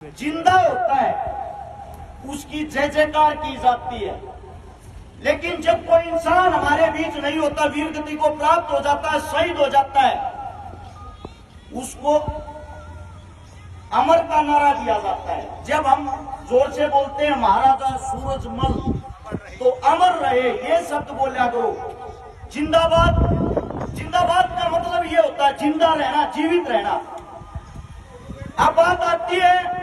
जिंदा होता है उसकी जय जयकार की जाती है, लेकिन जब कोई इंसान हमारे बीच नहीं होता, वीर गति को प्राप्त हो जाता है, शहीद हो जाता है, उसको अमर का नारा दिया जाता है। जब हम जोर से बोलते हैं महाराजा सूरजमल, तो अमर रहे ये शब्द बोला करो। जिंदाबाद, जिंदाबाद का मतलब ये होता है जिंदा रहना, जीवित रहना। अब बात आती है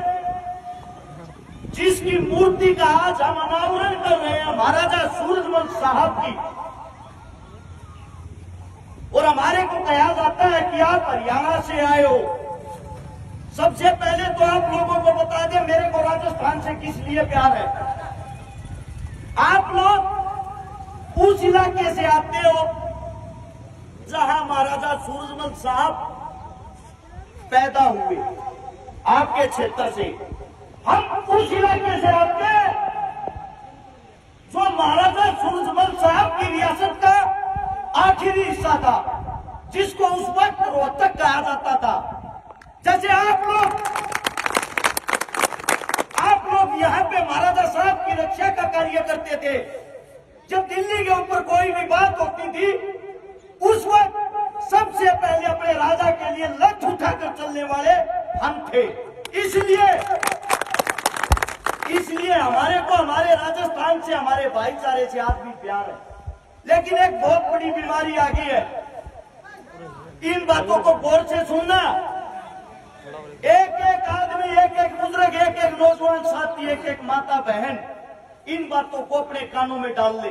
जिसकी मूर्ति का आज हम अनावरण कर रहे हैं, महाराजा सूरजमल साहब की, और हमारे को कहा जाता है कि आप हरियाणा से आए हो। सबसे पहले तो आप लोगों को बता दें मेरे को राजस्थान से किस लिए प्यार है। आप लोग उस इलाके से आते हो जहां महाराजा सूरजमल साहब पैदा हुए, आपके क्षेत्र से। हम उस इलाके से आते हैं जो महाराजा सूरजमल साहब की रियासत का आखिरी हिस्सा था, जिसको उस वक्त रोहतक कहा जाता था। जैसे आप लोग यहाँ पे महाराजा साहब की रक्षा का कार्य करते थे। जब दिल्ली के ऊपर कोई भी बात होती थी, उस वक्त सबसे पहले अपने राजा के लिए लठ उठाकर चलने वाले हम थे। इसलिए हमारे को हमारे राजस्थान से, हमारे भाईचारे से आज भी प्यार है। लेकिन एक बहुत बड़ी बीमारी आ गई है, इन बातों को गौर से सुनना। एक एक आदमी, एक एक बुजुर्ग, एक एक नौजवान साथी, एक एक माता बहन इन बातों को अपने कानों में डाल ले।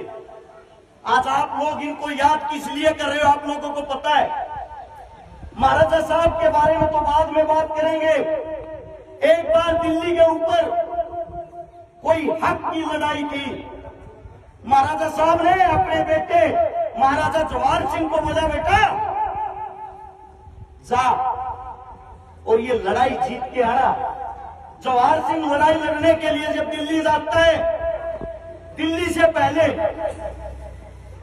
आज आप लोग इनको याद किस लिए कर रहे हो, आप लोगों को पता है। महाराजा साहब के बारे में तो बाद में बात करेंगे। एक बार दिल्ली के ऊपर कोई हक की लड़ाई थी। महाराजा साहब ने अपने बेटे महाराजा जवाहर सिंह को बोला, बेटा जा, और ये लड़ाई जीत के आना। जवाहर सिंह लड़ाई लड़ने के लिए जब दिल्ली जाता है, दिल्ली से पहले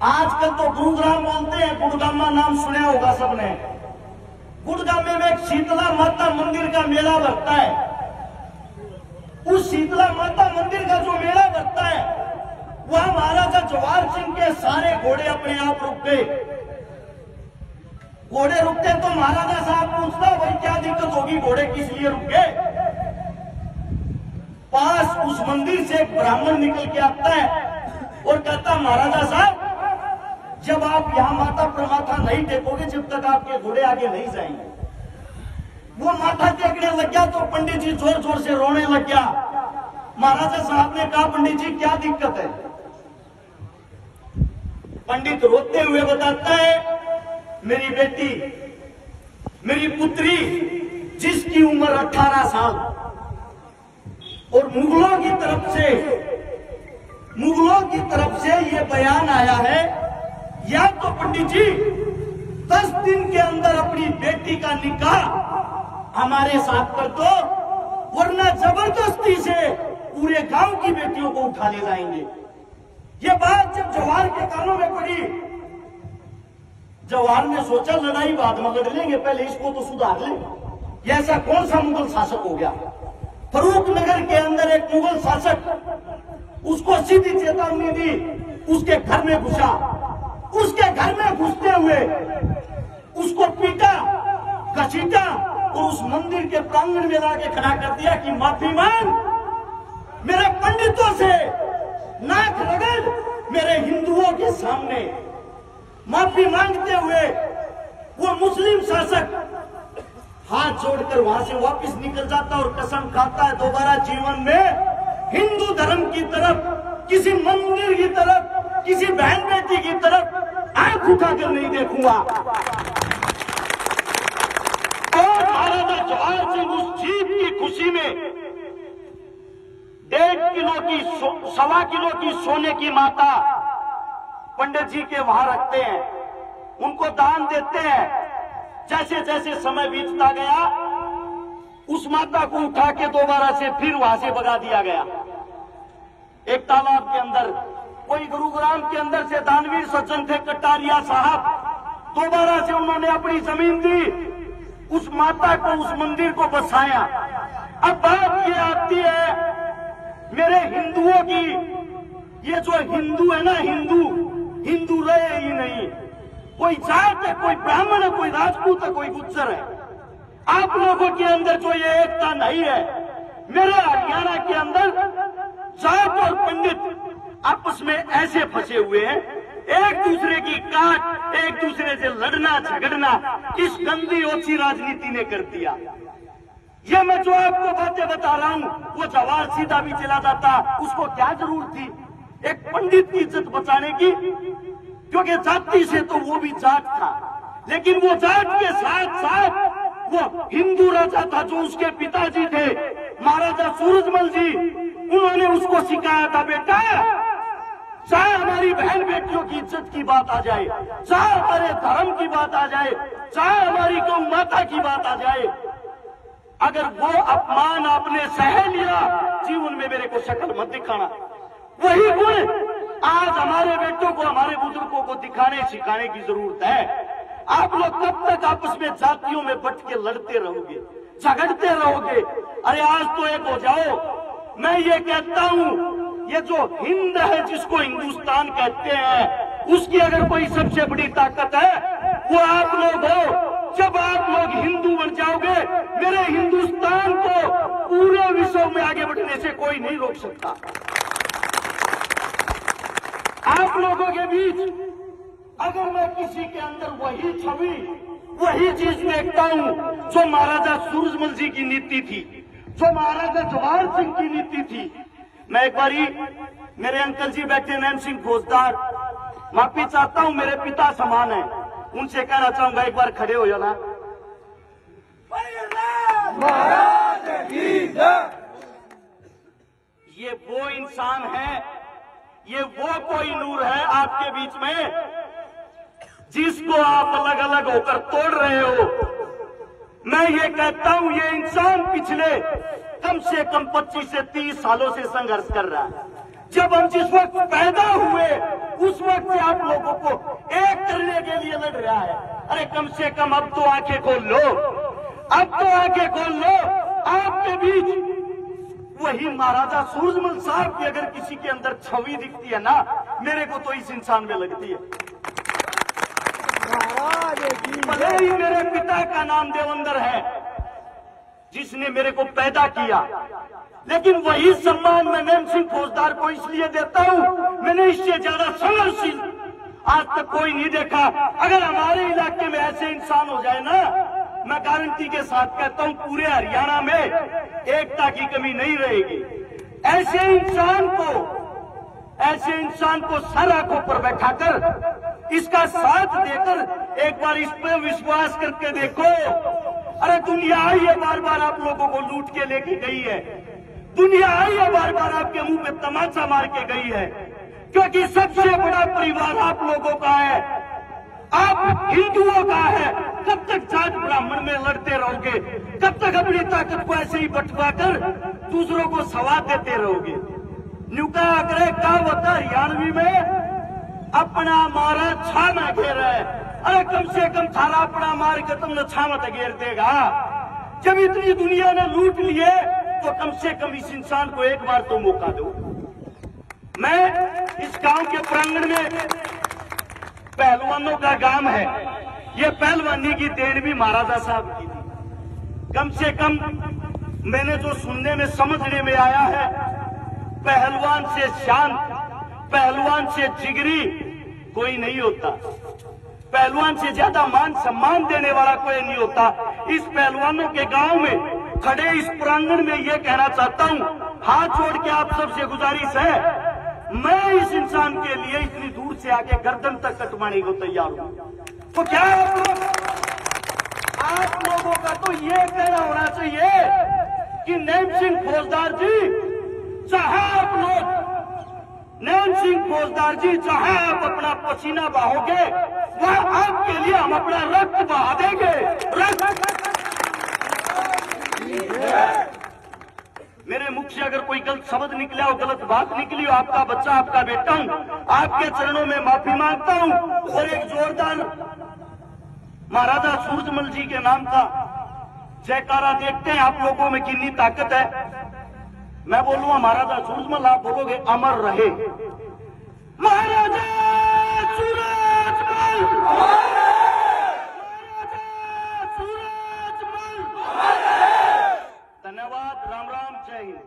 आजकल तो गुरुग्राम बोलते हैं, गुड़गामा नाम सुना होगा सबने। गुड़गामे में एक शीतला माता मंदिर का मेला लगता है। उस शीतला माता मंदिर का जो मेला लगता है, वहां महाराजा जवाहर सिंह के सारे घोड़े अपने आप रुक गए। घोड़े रुकते तो महाराजा साहब पूछता, भाई क्या दिक्कत होगी, घोड़े किस लिए रुक गए। पास उस मंदिर से एक ब्राह्मण निकल के आता है और कहता, महाराजा साहब जब आप यहाँ माता प्रमाथा नहीं टेकोगे, जब तक आपके घोड़े आगे नहीं जाएंगे। वो माथा टेकने लग गया तो पंडित जी जोर जोर से रोने लग गया। महाराजा साहब ने कहा, पंडित जी क्या दिक्कत है। पंडित रोते हुए बताता है, मेरी बेटी, मेरी पुत्री, जिसकी उम्र 18 साल, और मुगलों की तरफ से ये बयान आया है, या तो पंडित जी 10 दिन के अंदर अपनी बेटी का निकाह हमारे साथ कर दो, वरना जबरदस्ती से पूरे गांव की बेटियों को उठा ले जाएंगे। ये बात जब जवाहर के कानों में पड़ी, जवाहर ने सोचा लड़ाई बाद में लड़ लेंगे, पहले इसको तो सुधार लेंगे। ऐसा कौन सा मुगल शासक हो गया। फरूक नगर के अंदर एक मुगल शासक, उसको सीधी चेतावनी दी, उसके घर में घुसा। उसके घर में घुसते हुए उसको पीटा, घसीटा और उस मंदिर के प्रांगण में लाके खड़ा कर दिया कि माफी मांग, मेरे पंडितों से नाक रगड़, मेरे हिंदुओं के सामने माफी मांगते हुए वो मुस्लिम शासक हाथ जोड़कर वहां से वापस निकल जाता और कसम खाता है, दोबारा जीवन में हिंदू धर्म की तरफ, किसी मंदिर की तरफ, किसी बहन बेटी की तरफ आंख उठाकर नहीं देखूंगा। और महाराजा जवाहर सिंह उस जीत की खुशी में 1.5 किलो की, 1.25 किलो की सोने की माता पंडित जी के वहां रखते हैं, उनको दान देते हैं। जैसे जैसे समय बीतता गया, उस माता को उठा के दोबारा से फिर वहां से भगा दिया गया एक तालाब के अंदर। कोई गुरुग्राम के अंदर से दानवीर सज्जन थे, कटारिया साहब, दोबारा से उन्होंने अपनी जमीन दी, उस माता को, उस मंदिर को बसाया। अब बात ये आती है मेरे हिंदुओं की, ये जो हिंदू है ना, हिंदू रहे ही नहीं। कोई जात है, कोई ब्राह्मण है, कोई राजपूत है, कोई गुज्जर है। आप लोगों के अंदर जो ये एकता नहीं है, मेरे हरियाणा के अंदर जात और पंडित आपस में ऐसे फंसे हुए हैं, एक दूसरे की काट, एक दूसरे से लड़ना झगड़ना, इस गंदी ओछी राजनीति ने कर दिया। ये मैं जो आपको बातें बता रहा हूं, वो जवाहर सीधा भी चला जाता, उसको क्या जरूरत थी एक पंडित की इज्जत बचाने की? क्योंकि जाति से तो वो भी जाट था, लेकिन वो जाट के साथ साथ वो हिंदू राजा था जो उसके पिताजी थे महाराजा सूरजमल जी। उन्होंने उसको सिखाया था, बेटा चाहे हमारी बहन बेटियों की इज्जत की बात आ जाए, चाहे हमारे धर्म की बात आ जाए, चाहे हमारी गौ माता की बात आ जाए, अगर वो अपमान आपने सह लिया, जीवन में मेरे को शक्ल मत दिखाना। वही गुण आज हमारे बेटों को, हमारे बुजुर्गों को दिखाने सिखाने की जरूरत है। आप लोग कब तक आपस में जातियों में बट के लड़ते रहोगे, झगड़ते रहोगे? अरे आज तो एक हो जाओ। मैं ये कहता हूँ, ये जो हिंद है जिसको हिंदुस्तान कहते हैं, उसकी अगर कोई सबसे बड़ी ताकत है वो आप लोग हो। जब आप लोग हिंदू बन जाओगे, मेरे हिंदुस्तान को पूरे विश्व में आगे बढ़ने से कोई नहीं रोक सकता। आप लोगों के बीच अगर मैं किसी के अंदर वही छवि, वही चीज देखता हूँ जो महाराजा सूरजमल जी की नीति थी, जो महाराजा जवाहर सिंह की नीति थी। मैं एक बारी, मेरे अंकल जी बैठे नैन सिंह फौजदार, माफी चाहता हूँ, मेरे पिता समान है, उनसे कहना चाहूंगा एक बार खड़े हो जाना। ये वो इंसान है, ये वो कोई नूर है आपके बीच में जिसको आप अलग अलग होकर तोड़ रहे हो। मैं ये कहता हूं, ये इंसान पिछले कम से कम 25 से 30 सालों से संघर्ष कर रहा है। जब हम जिस वक्त पैदा हुए उस वक्त से आप लोगों को एक करने के लिए लड़ रहा है। अरे कम से कम अब तो आंखें खोल लो, अब तो आंखें खोल लो। आपके बीच वही महाराजा सूरजमल साहब की अगर किसी के अंदर छवि दिखती है ना, मेरे को तो इस इंसान में लगती है। भले ही मेरे पिता का नाम देवेंद्र है जिसने मेरे को पैदा किया, लेकिन वही सम्मान मैं नैन सिंह फौजदार को इसलिए देता हूं, मैंने इससे ज्यादा संघर्षशील आज तक कोई नहीं देखा। अगर हमारे इलाके में ऐसे इंसान हो जाए ना, मैं गारंटी के साथ कहता हूं पूरे हरियाणा में एकता की कमी नहीं रहेगी। ऐसे इंसान को सर आंखों पर बैठाकर इसका साथ देकर एक बार इस पर विश्वास करके देखो। अरे दुनिया आई है बार बार आप लोगों को लूट के लेके गई है, दुनिया आई है बार बार आपके मुंह पे तमाचा मार के गई है, क्योंकि सबसे बड़ा परिवार आप लोगों का है, आप हिंदुओं का है। कब तक जाट ब्राह्मण में लड़ते रहोगे? कब तक अपनी ताकत को ऐसे ही बंटवा कर दूसरों को सवाद देते रहोगे? न्यूका करे का होता हरियाणवी में अपना मारा छा ना घेर है। अरे कम से कम थारा अपना मार के तुमने छा मत घेर देगा। जब इतनी दुनिया ने लूट लिए तो कम से कम इस इंसान को एक बार तो मौका दो। मैं इस गांव के प्रांगण में, पहलवानों का गांव है, ये पहलवानी की देन भी महाराजा साहब की थी। कम से कम मैंने जो सुनने में समझने में आया है, पहलवान से शांत, पहलवान से जिगरी कोई नहीं होता, पहलवान से ज्यादा मान सम्मान देने वाला कोई नहीं होता। इस पहलवानों के गांव में खड़े इस प्रांगण में ये कहना चाहता हूं, हाथ जोड़ के आप सबसे गुजारिश है, मैं इस इंसान के लिए इतनी दूर से आके गर्दन तक कटवाने को तैयार हूं। तो क्या आप लोगों का तो ये कहना होना चाहिए कि नैन सिंह फौजदार जी, चाहे आप लोग, नैन सिंह फौजदार जी चाहे आप अपना पसीना बहाओगे, वह आपके लिए हम अपना रक्त बहा देंगे। मेरे मुख से अगर कोई गलत शब्द निकला हो, गलत बात निकली हो, आपका बच्चा, आपका बेटा हूं, आपके चरणों में माफी मांगता हूं। और एक जोरदार महाराजा सूरजमल जी के नाम का जयकारा देखते हैं आप लोगों में कितनी ताकत है। मैं बोलूंगा महाराजा सूरजमल, आप बोलोगे अमर रहे। महाराजा सूरजमल, महाराजा सूरजमल। धन्यवाद। राम राम, जय हिंद।